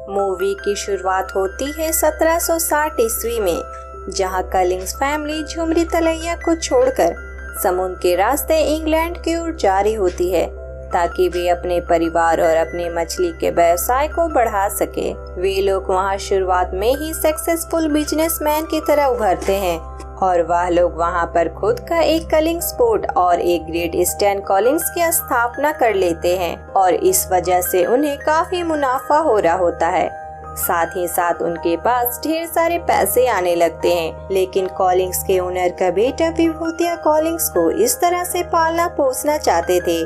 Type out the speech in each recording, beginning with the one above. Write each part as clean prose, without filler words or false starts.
Movie की शुरुआत होती है 1760 ईस्वी में, जहां कलिंग्स फैमिली झुमरी तलैया को छोड़कर समुद्र के रास्ते इंग्लैंड की ओर जा रही होती है ताकि वे अपने परिवार और अपने मछली के व्यवसाय को बढ़ा सके। वे लोग वहां शुरुआत में ही सक्सेसफुल बिजनेसमैन की तरह उभरते हैं और वह लोग वहां पर खुद का एक कलिंग्स पोर्ट और एक ग्रेट ईस्टर्न कॉलिंग्स की स्थापना कर लेते हैं और इस वजह से उन्हें काफी मुनाफा हो रहा होता है। साथ ही साथ उनके पास ढेर सारे पैसे आने लगते हैं। लेकिन कॉलिंग्स के ओनर का बेटा विभूतिया कॉलिंग्स को इस तरह से पालना पोसना चाहते थे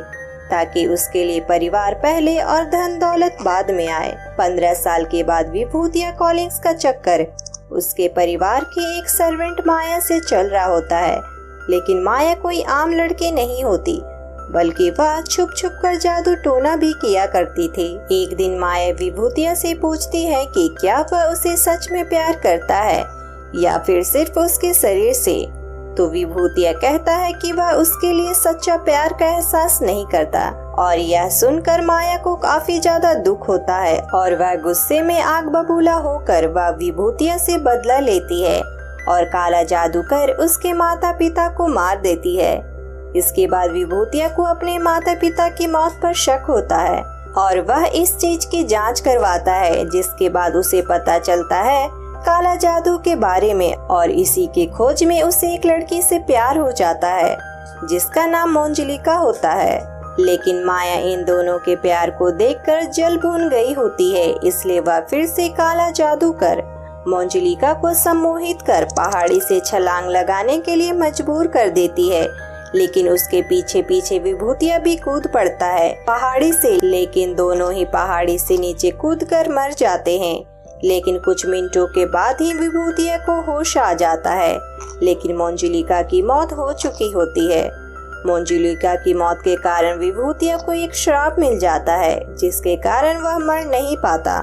ताकि उसके लिए परिवार पहले और धन दौलत बाद में आए। 15 साल के बाद विभूतिया कॉलिंग्स का चक्कर उसके परिवार की एक सर्वेंट माया से चल रहा होता है। लेकिन माया कोई आम लड़की नहीं होती, बल्कि वह छुप छुप कर जादू टोना भी किया करती थी। एक दिन माया विभूतिया से पूछती है कि क्या वह उसे सच में प्यार करता है या फिर सिर्फ उसके शरीर से। तो विभूतिया कहता है कि वह उसके लिए सच्चा प्यार का एहसास नहीं करता और यह सुनकर माया को काफी ज्यादा दुख होता है और वह गुस्से में आग बबूला होकर वह विभूतिया से बदला लेती है और काला जादू कर उसके माता पिता को मार देती है। इसके बाद विभूतिया को अपने माता पिता की मौत पर शक होता है और वह इस चीज की जांच करवाता है, जिसके बाद उसे पता चलता है काला जादू के बारे में और इसी के खोज में उसे एक लड़की से प्यार हो जाता है जिसका नाम मोंजलिका होता है। लेकिन माया इन दोनों के प्यार को देखकर जल भून गई होती है, इसलिए वह फिर से काला जादू कर मोंजलिका को सम्मोहित कर पहाड़ी से छलांग लगाने के लिए मजबूर कर देती है। लेकिन उसके पीछे पीछे विभूतिया भी कूद पड़ता है पहाड़ी से, लेकिन दोनों ही पहाड़ी से नीचे कूदकर मर जाते हैं। लेकिन कुछ मिनटों के बाद ही विभूतिया को होश आ जाता है, लेकिन मोंजलिका की मौत हो चुकी होती है। मोंजलिका की मौत के कारण विभूतिया को एक श्राप मिल जाता है, जिसके कारण वह मर नहीं पाता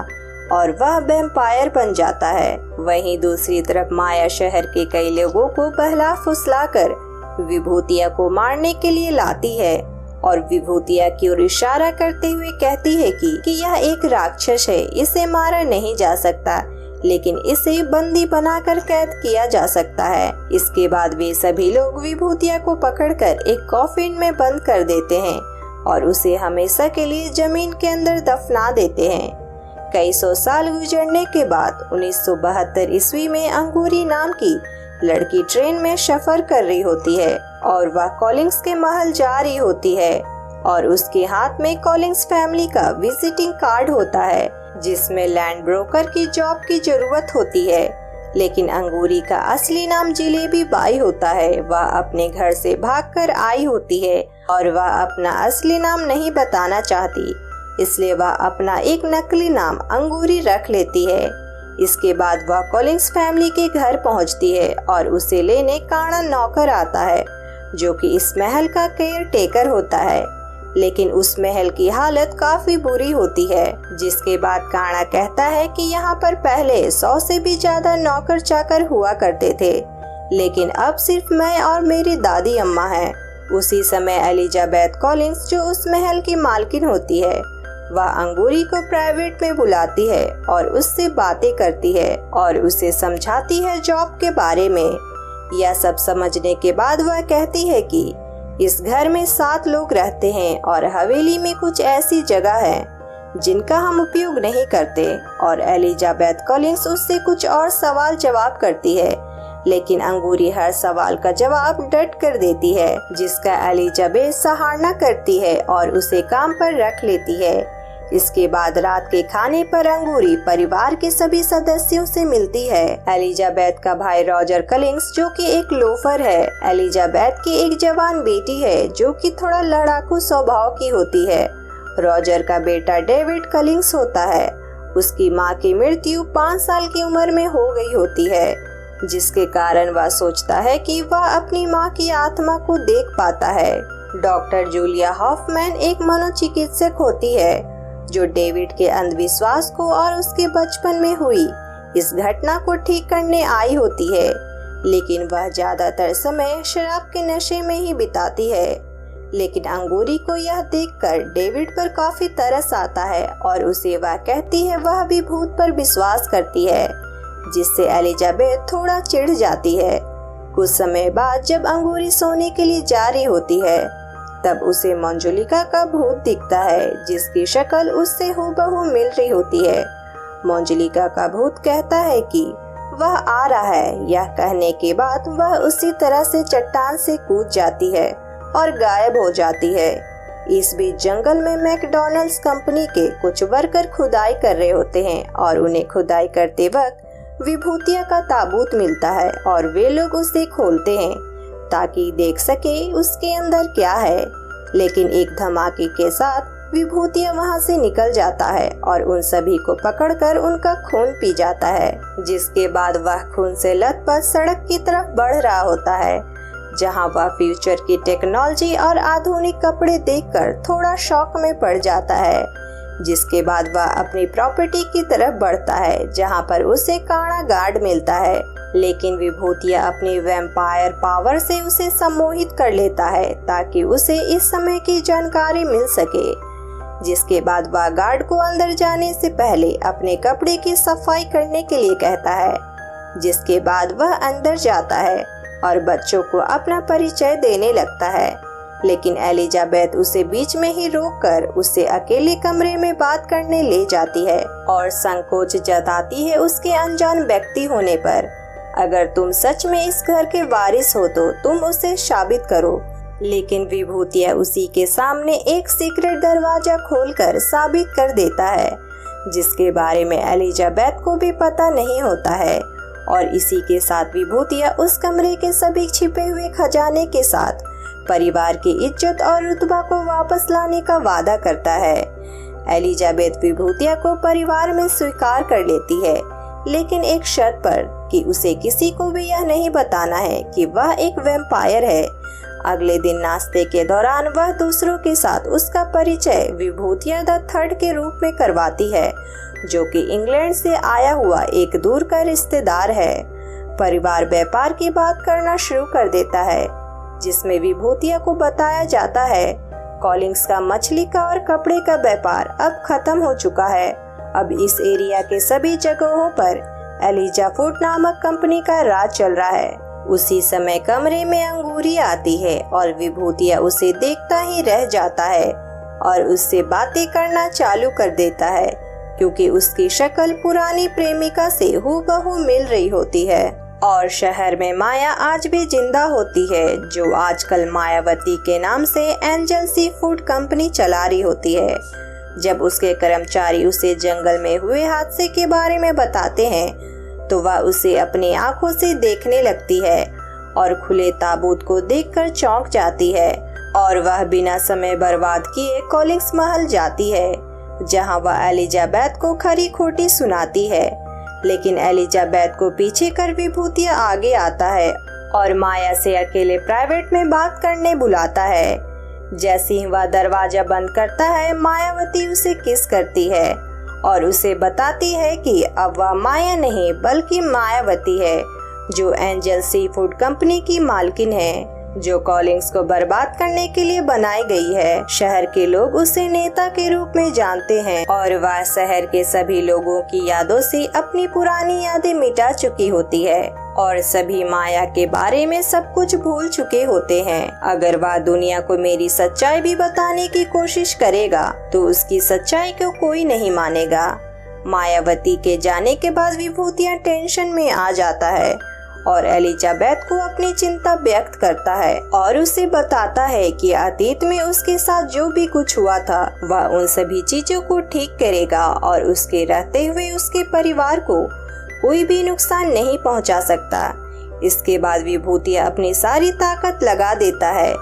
और वह वैम्पायर बन जाता है। वहीं दूसरी तरफ माया शहर के कई लोगों को बहला फुसलाकर विभूतिया को मारने के लिए लाती है और विभूतिया की ओर इशारा करते हुए कहती है कि यह एक राक्षस है, इसे मारा नहीं जा सकता, लेकिन इसे बंदी बनाकर कैद किया जा सकता है। इसके बाद वे सभी लोग विभूतिया को पकड़कर एक कॉफिन में बंद कर देते हैं और उसे हमेशा के लिए जमीन के अंदर दफना देते हैं। कई सौ साल गुजरने के बाद 1972 ईस्वी में अंगूरी नाम की लड़की ट्रेन में सफर कर रही होती है और वह कॉलिंग्स के महल जा रही होती है और उसके हाथ में कॉलिंग्स फैमिली का विजिटिंग कार्ड होता है जिसमें लैंड ब्रोकर की जॉब की जरूरत होती है। लेकिन अंगूरी का असली नाम जिलेबी बाई होता है। वह अपने घर से भागकर आई होती है और वह अपना असली नाम नहीं बताना चाहती, इसलिए वह अपना एक नकली नाम अंगूरी रख लेती है। इसके बाद वह कॉलिंग्स फैमिली के घर पहुंचती है और उसे लेने काना नौकर आता है जो कि इस महल का केयर टेकर होता है। लेकिन उस महल की हालत काफी बुरी होती है, जिसके बाद काना कहता है कि यहाँ पर पहले 100 से भी ज्यादा नौकर चाकर हुआ करते थे, लेकिन अब सिर्फ मैं और मेरी दादी अम्मा हैं। उसी समय एलिजाबेथ कॉलिंग्स जो उस महल की मालकिन होती है, वह अंगूरी को प्राइवेट में बुलाती है और उससे बातें करती है और उसे समझाती है जॉब के बारे में। यह सब समझने के बाद वह कहती है कि इस घर में 7 लोग रहते हैं और हवेली में कुछ ऐसी जगह है जिनका हम उपयोग नहीं करते। और एलिजाबेथ कॉलिंग्स उससे कुछ और सवाल जवाब करती है, लेकिन अंगूरी हर सवाल का जवाब डट कर देती है, जिसका एलिजाबेथ सराहना करती है और उसे काम पर रख लेती है। इसके बाद रात के खाने पर अंगूरी परिवार के सभी सदस्यों से मिलती है। एलिजाबेथ का भाई रॉजर कलिंग्स जो कि एक लोफर है। एलिजाबेथ की एक जवान बेटी है जो कि थोड़ा लड़ाकू स्वभाव की होती है। रॉजर का बेटा डेविड कलिंग्स होता है। उसकी माँ की मृत्यु 5 साल की उम्र में हो गई होती है, जिसके कारण वह सोचता है कि वह अपनी माँ की आत्मा को देख पाता है। डॉक्टर जूलिया हॉफमैन एक मनोचिकित्सक होती है जो डेविड के अंधविश्वास को और उसके बचपन में हुई इस घटना को ठीक करने आई होती है, लेकिन वह ज्यादातर समय शराब के नशे में ही बिताती है। लेकिन अंगूरी को यह देखकर डेविड पर काफी तरस आता है और उसे वह कहती है वह भी भूत पर विश्वास करती है, जिससे एलिजाबेथ थोड़ा चिढ़ जाती है। कुछ समय बाद जब अंगूरी सोने के लिए जा रही होती है, तब उसे मंजुलिका का भूत दिखता है, जिसकी शक्ल उससे हूबहू मिल रही होती है। मंजुलिका का भूत कहता है कि वह आ रहा है। यह कहने के बाद वह उसी तरह से चट्टान से कूद जाती है और गायब हो जाती है। इस बीच जंगल में मैकडॉनल्ड्स कंपनी के कुछ वर्कर खुदाई कर रहे होते हैं और उन्हें खुदाई करते वक्त विभूतिया का ताबूत मिलता है और वे लोग उसे खोलते हैं ताकि देख सके उसके अंदर क्या है। लेकिन एक धमाके के साथ विभूतिया वहां से निकल जाता है और उन सभी को पकड़कर उनका खून पी जाता है, जिसके बाद वह खून से लथपथ सड़क की तरफ बढ़ रहा होता है, जहां वह फ्यूचर की टेक्नोलॉजी और आधुनिक कपड़े देखकर थोड़ा शॉक में पड़ जाता है। जिसके बाद वह अपनी प्रॉपर्टी की तरफ बढ़ता है, जहां पर उसे काड़ा गार्ड मिलता है। लेकिन विभूतिया अपनी वैम्पायर पावर से उसे सम्मोहित कर लेता है ताकि उसे इस समय की जानकारी मिल सके। जिसके बाद वह गार्ड को अंदर जाने से पहले अपने कपड़े की सफाई करने के लिए कहता है। जिसके बाद वह अंदर जाता है और बच्चों को अपना परिचय देने लगता है, लेकिन एलिजाबेथ उसे बीच में ही रोककर उसे अकेले कमरे में बात करने ले जाती है और संकोच जताती है उसके अनजान व्यक्ति होने पर। अगर तुम सच में इस घर के वारिस हो तो तुम उसे साबित करो। लेकिन विभूतिया उसी के सामने एक सीक्रेट दरवाजा खोलकर साबित कर देता है, जिसके बारे में एलिजाबेथ को भी पता नहीं होता है। और इसी के साथ विभूतिया उस कमरे के सभी छिपे हुए खजाने के साथ परिवार की इज्जत और रुतबा को वापस लाने का वादा करता है। एलिजाबेथ विभूतिया को परिवार में स्वीकार कर लेती है, लेकिन एक शर्त पर कि उसे किसी को भी यह नहीं बताना है कि वह एक वैम्पायर है। अगले दिन नाश्ते के दौरान वह दूसरों के साथ उसका परिचय विभूतिया द थर्ड के रूप में करवाती है, जो कि इंग्लैंड से आया हुआ एक दूर का रिश्तेदार है। परिवार व्यापार की बात करना शुरू कर देता है, जिसमें विभूतिया को बताया जाता है कॉलिंग्स का मछली का और कपड़े का व्यापार अब खत्म हो चुका है। अब इस एरिया के सभी जगहों पर एलिजा फूड नामक कंपनी का राज चल रहा है। उसी समय कमरे में अंगूरी आती है और विभूतिया उसे देखता ही रह जाता है और उससे बातें करना चालू कर देता है, क्योंकि उसकी शक्ल पुरानी प्रेमिका से हूबहू मिल रही होती है। और शहर में माया आज भी जिंदा होती है, जो आजकल मायावती के नाम से एंजल सी फूड कंपनी चला रही होती है। जब उसके कर्मचारी उसे जंगल में हुए हादसे के बारे में बताते हैं, तो वह उसे अपनी आंखों से देखने लगती है और खुले ताबूत को देखकर चौंक जाती है। और वह बिना समय बर्बाद किए कॉलिंग्स महल जाती है, जहां वह एलिजाबेथ को खरी खोटी सुनाती है। लेकिन एलिजाबेथ को पीछे कर विभूतिया आगे आता है और माया से अकेले प्राइवेट में बात करने बुलाता है। जैसे ही वह दरवाजा बंद करता है, मायावती उसे किस करती है और उसे बताती है कि अब वह माया नहीं बल्कि मायावती है, जो एंजल सी फूड कंपनी की मालकिन है, जो कॉलिंग्स को बर्बाद करने के लिए बनाई गई है। शहर के लोग उसे नेता के रूप में जानते हैं और वह शहर के सभी लोगों की यादों से अपनी पुरानी यादें मिटा चुकी होती है और सभी माया के बारे में सब कुछ भूल चुके होते हैं। अगर वह दुनिया को मेरी सच्चाई भी बताने की कोशिश करेगा तो उसकी सच्चाई को कोई नहीं मानेगा। मायावती के जाने के बाद विभूतिया टेंशन में आ जाता है और एलिजाबेथ को अपनी चिंता व्यक्त करता है और उसे बताता है कि अतीत में उसके साथ जो भी कुछ हुआ था वह उन सभी चीजों को ठीक करेगा और उसके रहते हुए उसके परिवार को कोई भी नुकसान नहीं पहुंचा सकता। इसके बाद विभूतिया अपनी सारी ताकत लगा देता है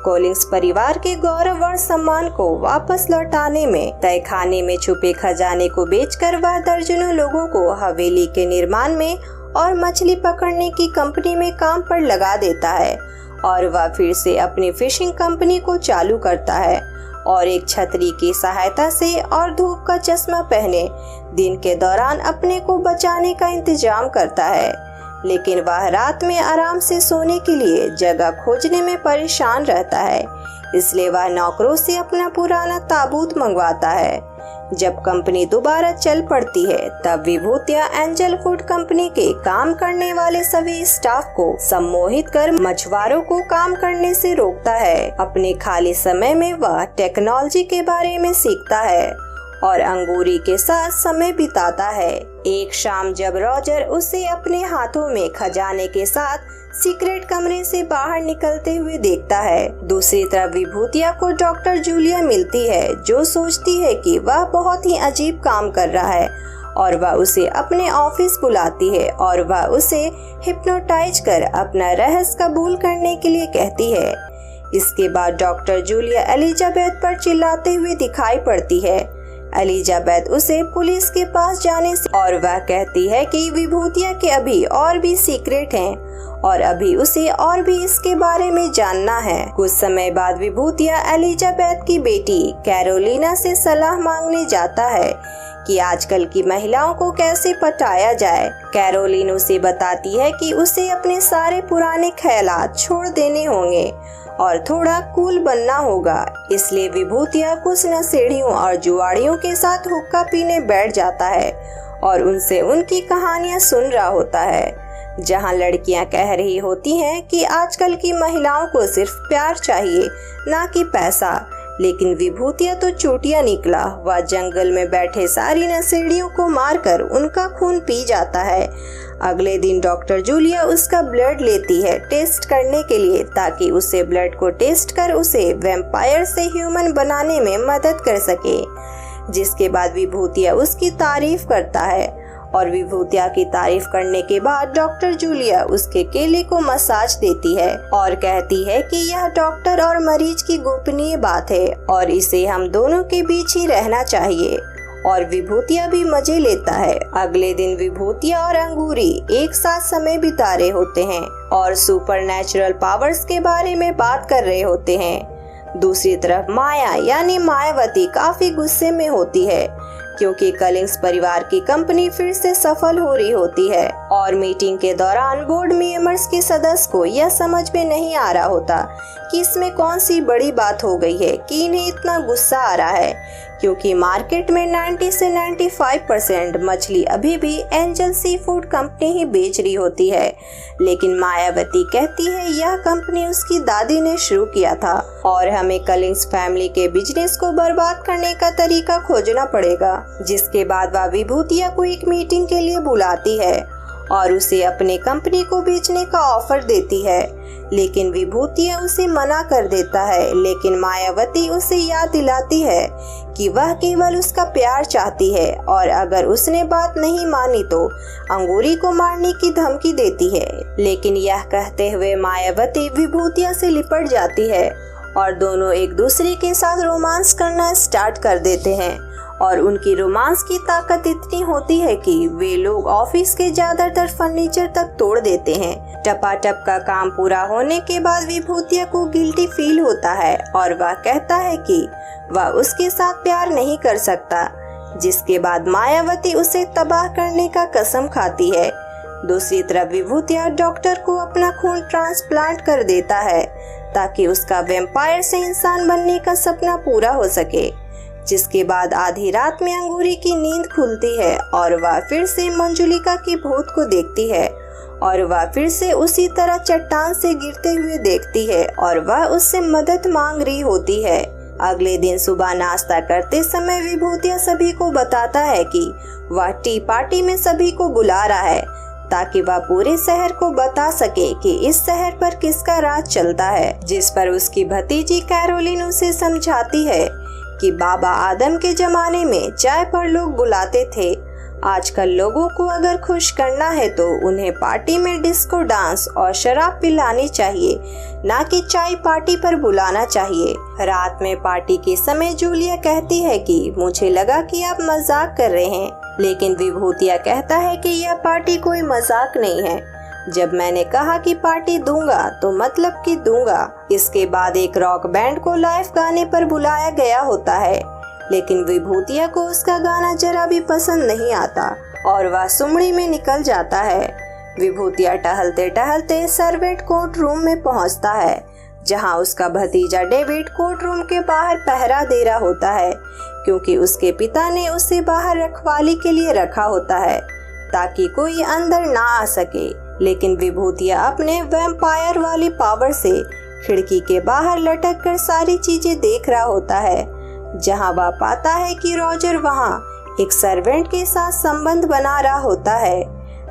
कॉलिंग्स परिवार के गौरव और सम्मान को वापस लौटाने में। तहखाने में छुपे खजाने को बेचकर वह दर्जनों लोगों को हवेली के निर्माण में और मछली पकड़ने की कंपनी में काम पर लगा देता है और वह फिर से अपनी फिशिंग कंपनी को चालू करता है और एक छतरी की सहायता से और धूप का चश्मा पहने दिन के दौरान अपने को बचाने का इंतजाम करता है। लेकिन वह रात में आराम से सोने के लिए जगह खोजने में परेशान रहता है। इसलिए वह नौकरों से अपना पुराना ताबूत मंगवाता है। जब कंपनी दोबारा चल पड़ती है तब विभूतिया एंजल फूड कंपनी के काम करने वाले सभी स्टाफ को सम्मोहित कर मछुआरों को काम करने से रोकता है। अपने खाली समय में वह टेक्नोलॉजी के बारे में सीखता है और अंगूरी के साथ समय बिताता है। एक शाम जब रॉजर उसे अपने हाथों में खजाने के साथ सीक्रेट कमरे से बाहर निकलते हुए देखता है, दूसरी तरफ विभूतिया को डॉक्टर जूलिया मिलती है, जो सोचती है कि वह बहुत ही अजीब काम कर रहा है और वह उसे अपने ऑफिस बुलाती है और वह उसे हिप्नोटाइज कर अपना रहस्य कबूल करने के लिए कहती है। इसके बाद डॉक्टर जूलिया एलिजाबेथ पर चिल्लाते हुए दिखाई पड़ती है। एलिजाबेथ उसे पुलिस के पास जाने से और वह कहती है कि विभूतिया के अभी और भी सीक्रेट हैं और अभी उसे और भी इसके बारे में जानना है। कुछ समय बाद विभूतिया एलिजाबेथ की बेटी कैरोलिना से सलाह मांगने जाता है कि आजकल की महिलाओं को कैसे पटाया जाए। कैरोलिन उसे बताती है कि उसे अपने सारे पुराने ख्यालात छोड़ देने होंगे और थोड़ा कूल बनना होगा। इसलिए विभूतिया कुछ नशेड़ियों और जुआड़ियों के साथ हुक्का पीने बैठ जाता है और उनसे उनकी कहानियां सुन रहा होता है, जहां लड़कियां कह रही होती हैं कि आजकल की महिलाओं को सिर्फ प्यार चाहिए, ना कि पैसा। लेकिन विभूतिया तो चूटिया निकला। वह जंगल में बैठे सारी नशेड़ियों को मारकर उनका खून पी जाता है। अगले दिन डॉक्टर जूलिया उसका ब्लड लेती है टेस्ट करने के लिए, ताकि उसे ब्लड को टेस्ट कर उसे वैम्पायर से ह्यूमन बनाने में मदद कर सके। जिसके बाद विभूतिया उसकी तारीफ करता है और विभूतिया की तारीफ करने के बाद डॉक्टर जूलिया उसके केले को मसाज देती है और कहती है कि यह डॉक्टर और मरीज की गोपनीय बात है और इसे हम दोनों के बीच ही रहना चाहिए। और विभूतिया भी मजे लेता है। अगले दिन विभूतिया और अंगूरी एक साथ समय बिता रहे होते हैं और सुपरनैचुरल पावर्स के बारे में बात कर रहे होते हैं। दूसरी तरफ माया यानी मायावती काफी गुस्से में होती है, क्योंकि कलिंग्स परिवार की कंपनी फिर से सफल हो रही होती है और मीटिंग के दौरान बोर्ड मेंबर्स के सदस्य को यह समझ में नहीं आ रहा होता कि इसमें कौन सी बड़ी बात हो गई है कि इन्हें इतना गुस्सा आ रहा है, क्योंकि मार्केट में 90 से 95% मछली अभी भी एंजल सी फूड कंपनी ही बेच रही होती है। लेकिन मायावती कहती है यह कंपनी उसकी दादी ने शुरू किया था और हमें कलिंग्स फैमिली के बिजनेस को बर्बाद करने का तरीका खोजना पड़ेगा। जिसके बाद वह विभूतिया को एक मीटिंग के लिए बुलाती है और उसे अपने कंपनी को बेचने का ऑफर देती है, लेकिन विभूतिया उसे मना कर देता है। लेकिन मायावती उसे याद दिलाती है कि वह केवल उसका प्यार चाहती है और अगर उसने बात नहीं मानी तो अंगूरी को मारने की धमकी देती है। लेकिन यह कहते हुए मायावती विभूतिया से लिपट जाती है और दोनों एक दूसरे के साथ रोमांस करना स्टार्ट कर देते हैं और उनकी रोमांस की ताकत इतनी होती है कि वे लोग ऑफिस के ज्यादातर फर्नीचर तक तोड़ देते हैं। टपाटप का काम पूरा होने के बाद विभूतिया को गिल्टी फील होता है और वह कहता है कि वह उसके साथ प्यार नहीं कर सकता। जिसके बाद मायावती उसे तबाह करने का कसम खाती है। दूसरी तरफ विभूतिया डॉक्टर को अपना खून ट्रांसप्लांट कर देता है ताकि उसका वैम्पायर से इंसान बनने का सपना पूरा हो सके। जिसके बाद आधी रात में अंगूरी की नींद खुलती है और वह फिर से मंजुलिका की भूत को देखती है और वह फिर से उसी तरह चट्टान से गिरते हुए देखती है और वह उससे मदद मांग रही होती है। अगले दिन सुबह नाश्ता करते समय विभूतिया सभी को बताता है कि वह टी पार्टी में सभी को बुला रहा है ताकि वह पूरे शहर को बता सके कि इस शहर पर किसका राज चलता है। जिस पर उसकी भतीजी कैरोलिन उसे समझाती है कि बाबा आदम के जमाने में चाय पर लोग बुलाते थे। आजकल लोगों को अगर खुश करना है तो उन्हें पार्टी में डिस्को डांस और शराब पिलानी चाहिए, ना कि चाय पार्टी पर बुलाना चाहिए। रात में पार्टी के समय जूलिया कहती है कि मुझे लगा कि आप मजाक कर रहे हैं, लेकिन विभूतिया कहता है कि यह पार्टी कोई मजाक नहीं है। जब मैंने कहा कि पार्टी दूंगा तो मतलब कि दूंगा। इसके बाद एक रॉक बैंड को लाइव गाने पर बुलाया गया होता है, लेकिन विभूतिया को उसका गाना जरा भी पसंद नहीं आता और वह सुमड़ी में निकल जाता है। विभूतिया टहलते टहलते सर्वेंट कोर्ट रूम में पहुंचता है, जहां उसका भतीजा डेविड कोर्ट रूम के बाहर पहरा दे रहा होता है, क्योंकि उसके पिता ने उसे बाहर रखवाली के लिए रखा होता है ताकि कोई अंदर ना आ सके। लेकिन विभूतिया अपने वैम्पायर वाली पावर से खिड़की के बाहर लटक कर सारी चीजें देख रहा होता है, जहां वह पाता है कि रॉजर वहां एक सर्वेंट के साथ संबंध बना रहा होता है।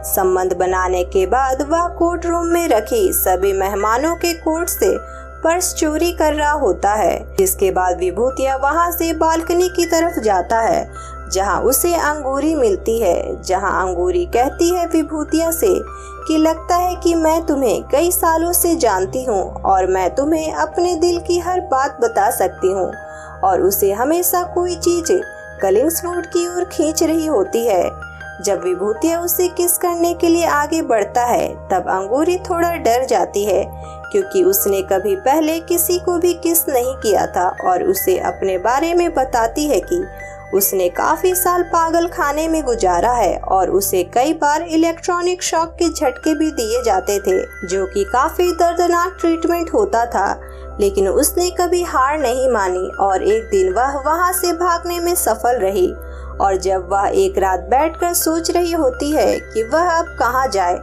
संबंध बनाने के बाद वह कोर्ट रूम में रखी सभी मेहमानों के कोट से पर्स चोरी कर रहा होता है। जिसके बाद विभूतिया वहां से बालकनी की तरफ जाता है, जहां उसे अंगूरी मिलती है, जहां अंगूरी कहती है विभूतिया से कि लगता है कि मैं तुम्हें कई सालों से जानती हूँ और मैं तुम्हें अपने दिल की हर बात बता सकती हूँ। और उसे हमेशा कोई चीज कलिंग्सवुड की ओर खींच रही होती है। जब विभूतिया उसे किस करने के लिए आगे बढ़ता है, तब अंगूरी थोड़ा डर जाती है, क्योंकि उसने कभी पहले किसी को भी किस नहीं किया था और उसे अपने बारे में बताती है कि उसने काफी साल पागल खाने में गुजारा है और उसे कई बार इलेक्ट्रॉनिक शॉक के झटके भी दिए जाते थे, जो कि काफी दर्दनाक ट्रीटमेंट होता था। लेकिन उसने कभी हार नहीं मानी और एक दिन वह वहां से भागने में सफल रही। और जब वह एक रात बैठकर सोच रही होती है कि वह अब कहाँ जाए,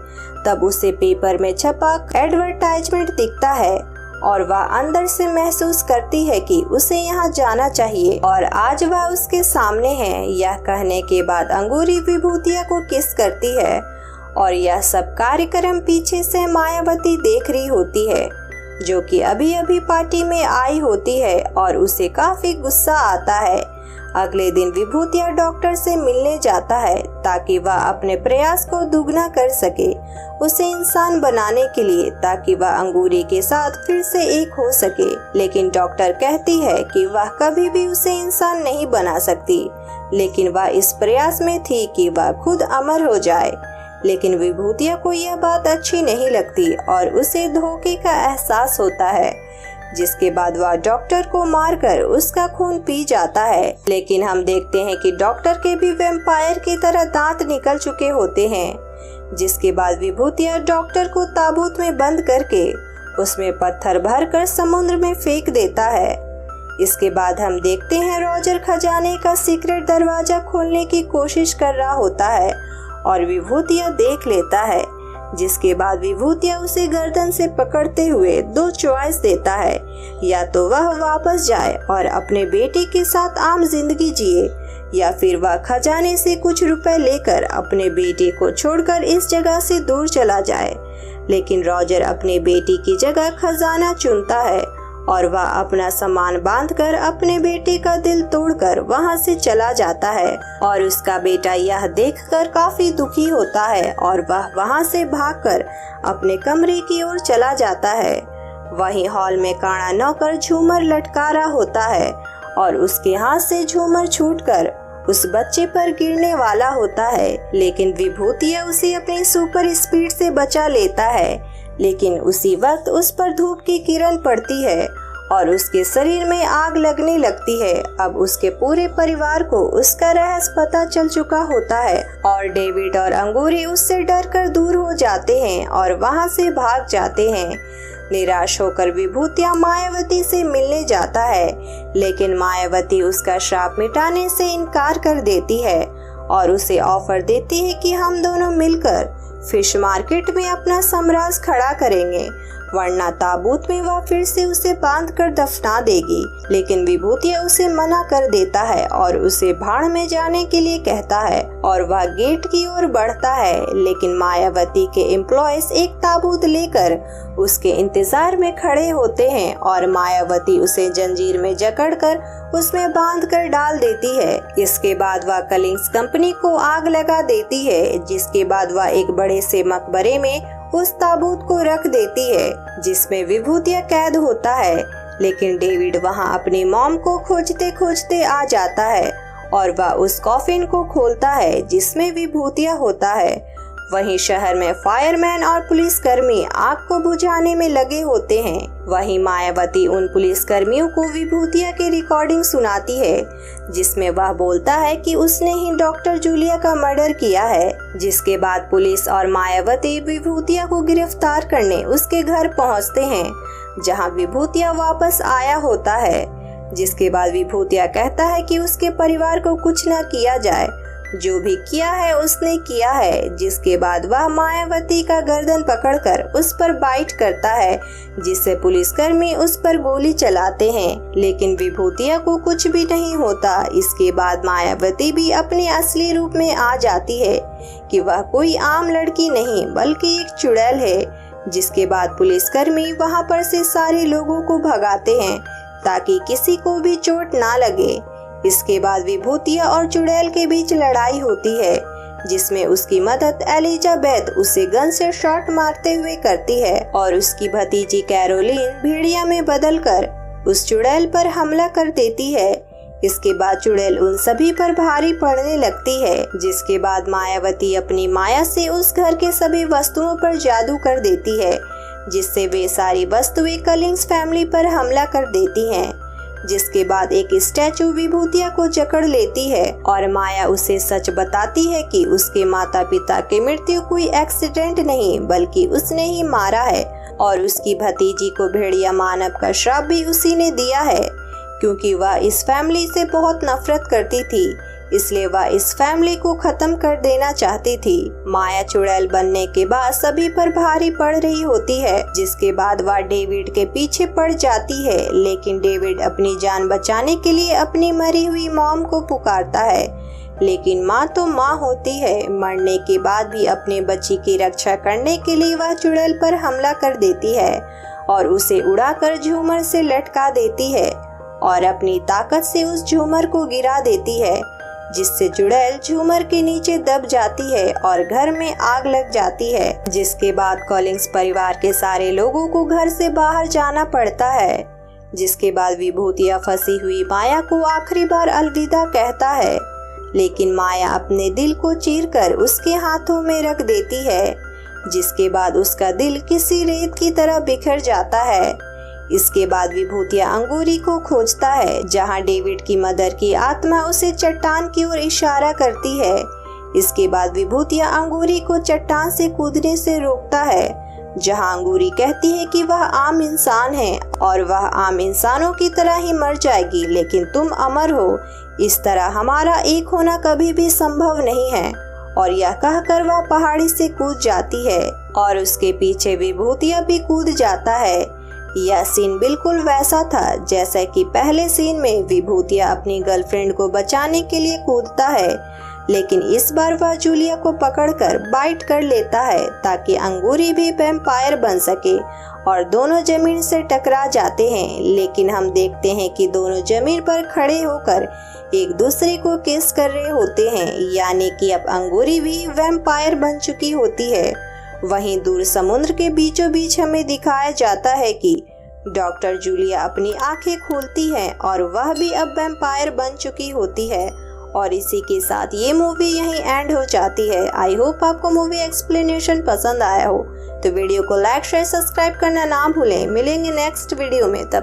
तब उसे पेपर में छपा एडवर्टाइजमेंट दिखता है और वह अंदर से महसूस करती है कि उसे यहाँ जाना चाहिए और आज वह उसके सामने है। यह कहने के बाद अंगूरी विभूतिया को किस करती है और यह सब कार्यक्रम पीछे से मायावती देख रही होती है, जो कि अभी अभी पार्टी में आई होती है और उसे काफी गुस्सा आता है। अगले दिन विभूतिया डॉक्टर से मिलने जाता है ताकि वह अपने प्रयास को दुगना कर सके उसे इंसान बनाने के लिए, ताकि वह अंगूरी के साथ फिर से एक हो सके। लेकिन डॉक्टर कहती है कि वह कभी भी उसे इंसान नहीं बना सकती, लेकिन वह इस प्रयास में थी कि वह खुद अमर हो जाए। लेकिन विभूतिया को यह बात अच्छी नहीं लगती और उसे धोखे का एहसास होता है, जिसके बाद वह डॉक्टर को मारकर उसका खून पी जाता है। लेकिन हम देखते हैं कि डॉक्टर के भी वैम्पायर की तरह दांत निकल चुके होते हैं। जिसके बाद विभूतिया डॉक्टर को ताबूत में बंद करके उसमें पत्थर भरकर समुद्र में फेंक देता है। इसके बाद हम देखते हैं रॉजर खजाने का सीक्रेट दरवाजा खोलने की कोशिश कर रहा होता है और विभूतिया देख लेता है। जिसके बाद विभूतिया उसे गर्दन से पकड़ते हुए दो चॉइस देता है, या तो वह वापस जाए और अपने बेटे के साथ आम जिंदगी जिए, या फिर वह खजाने से कुछ रुपए लेकर अपने बेटे को छोड़कर इस जगह से दूर चला जाए। लेकिन रॉजर अपने बेटी की जगह खजाना चुनता है और वह अपना सामान बांधकर अपने बेटे का दिल तोड़कर वहां से चला जाता है। और उसका बेटा यह देखकर काफी दुखी होता है और वह वहां से भागकर अपने कमरे की ओर चला जाता है। वहीं हॉल में काना नौकर झूमर लटका रहा होता है और उसके हाथ से झूमर छूटकर उस बच्चे पर गिरने वाला होता है। लेकिन विभूतिया उसे अपनी सुपर स्पीड से बचा लेता है। लेकिन उसी वक्त उस पर धूप की किरण पड़ती है और उसके शरीर में आग लगने लगती है। अब उसके पूरे परिवार को उसका रहस्य पता चल चुका होता है और डेविड और अंगूरी उससे डरकर दूर हो जाते हैं और वहां से भाग जाते हैं। निराश होकर विभूतिया मायावती से मिलने जाता है, लेकिन मायावती उसका श्राप मिटाने से इनकार कर देती है और उसे ऑफर देती है कि हम दोनों मिलकर फिश मार्केट में अपना साम्राज्य खड़ा करेंगे, वरना ताबूत में वह फिर से उसे बांधकर दफना देगी। लेकिन विभूतिया उसे मना कर देता है और उसे भाड़ में जाने के लिए कहता है और वह गेट की ओर बढ़ता है। लेकिन मायावती के एम्प्लॉयज एक ताबूत लेकर उसके इंतजार में खड़े होते हैं और मायावती उसे जंजीर में जकड़कर उसमें बांधकर डाल देती है। इसके बाद वह कलिंग्स कंपनी को आग लगा देती है, जिसके बाद वह एक बड़े से मकबरे में उस ताबूत को रख देती है जिसमें विभूतिया कैद होता है। लेकिन डेविड वहां अपनी मॉम को खोजते खोजते आ जाता है और वह उस कॉफिन को खोलता है जिसमें विभूतिया होता है। वहीं शहर में फायरमैन और पुलिसकर्मी आग को बुझाने में लगे होते हैं। वहीं मायावती उन पुलिसकर्मियों को विभूतिया की रिकॉर्डिंग सुनाती है जिसमें वह बोलता है कि उसने ही डॉक्टर जूलिया का मर्डर किया है। जिसके बाद पुलिस और मायावती विभूतिया को गिरफ्तार करने उसके घर पहुंचते हैं जहां विभूतिया वापस आया होता है। जिसके बाद विभूतिया कहता है कि उसके परिवार को कुछ न किया जाए, जो भी किया है उसने किया है। जिसके बाद वह मायावती का गर्दन पकड़कर उस पर बाइट करता है जिससे पुलिसकर्मी उस पर गोली चलाते हैं, लेकिन विभूतिया को कुछ भी नहीं होता। इसके बाद मायावती भी अपने असली रूप में आ जाती है कि वह कोई आम लड़की नहीं बल्कि एक चुड़ैल है। जिसके बाद पुलिसकर्मी वहां पर से सारे लोगों को भगाते हैं ताकि किसी को भी चोट ना लगे। इसके बाद विभूतिया और चुड़ैल के बीच लड़ाई होती है जिसमें उसकी मदद एलिजाबेथ उसे गन से शॉट मारते हुए करती है और उसकी भतीजी कैरोलिन भेड़िया में बदलकर उस चुड़ैल पर हमला कर देती है। इसके बाद चुड़ैल उन सभी पर भारी पड़ने लगती है। जिसके बाद मायावती अपनी माया से उस घर के सभी वस्तुओं पर जादू कर देती है जिससे वे सारी वस्तुएं कलिंग्स फैमिली पर हमला कर देती हैं। जिसके बाद एक स्टैचू विभूतिया को जकड़ लेती है और माया उसे सच बताती है कि उसके माता पिता की मृत्यु कोई एक्सीडेंट नहीं बल्कि उसने ही मारा है और उसकी भतीजी को भेड़िया मानव का श्राप भी उसी ने दिया है क्योंकि वह इस फैमिली से बहुत नफरत करती थी, इसलिए वह इस फैमिली को खत्म कर देना चाहती थी। माया चुड़ैल बनने के बाद सभी पर भारी पड़ रही होती है। जिसके बाद वह डेविड के पीछे पड़ जाती है, लेकिन डेविड अपनी जान बचाने के लिए अपनी मरी हुई मॉम को पुकारता है, लेकिन माँ तो माँ होती है। मरने के बाद भी अपने बच्ची की रक्षा करने के लिए वह चुड़ैल पर हमला कर देती है और उसे उड़ाकर झूमर से लटका देती है और अपनी ताकत से उस झूमर को गिरा देती है जिससे चुड़ैल झूमर के नीचे दब जाती है और घर में आग लग जाती है। जिसके बाद कॉलिंग्स परिवार के सारे लोगों को घर से बाहर जाना पड़ता है। जिसके बाद विभूतिया फंसी हुई माया को आखिरी बार अलविदा कहता है, लेकिन माया अपने दिल को चीरकर उसके हाथों में रख देती है। जिसके बाद उसका दिल किसी रेत की तरह बिखर जाता है। इसके बाद विभूतिया अंगूरी को खोजता है जहां डेविड की मदर की आत्मा उसे चट्टान की ओर इशारा करती है। इसके बाद विभूतिया अंगूरी को चट्टान से कूदने से रोकता है जहां अंगूरी कहती है कि वह आम इंसान है और वह आम इंसानों की तरह ही मर जाएगी, लेकिन तुम अमर हो, इस तरह हमारा एक होना कभी भी संभव नहीं है। और यह कहकर वह पहाड़ी से कूद जाती है और उसके पीछे विभूतिया भी कूद जाता है। यह सीन बिल्कुल वैसा था जैसा कि पहले सीन में विभूतिया अपनी गर्लफ्रेंड को बचाने के लिए कूदता है, लेकिन इस बार वह जूलिया को पकड़कर बाइट कर लेता है ताकि अंगूरी भी वैम्पायर बन सके और दोनों जमीन से टकरा जाते हैं। लेकिन हम देखते हैं कि दोनों जमीन पर खड़े होकर एक दूसरे को किस कर रहे होते हैं, यानी कि अब अंगूरी भी वैम्पायर बन चुकी होती है। वहीं दूर समुद्र के बीचों बीच हमें दिखाया जाता है कि डॉक्टर जूलिया अपनी आंखें खोलती है और वह भी अब वैम्पायर बन चुकी होती है। और इसी के साथ ये मूवी यहीं एंड हो जाती है। आई होप आपको मूवी एक्सप्लेनेशन पसंद आया हो, तो वीडियो को लाइक शेयर सब्सक्राइब करना ना भूलें। मिलेंगे नेक्स्ट वीडियो में, तब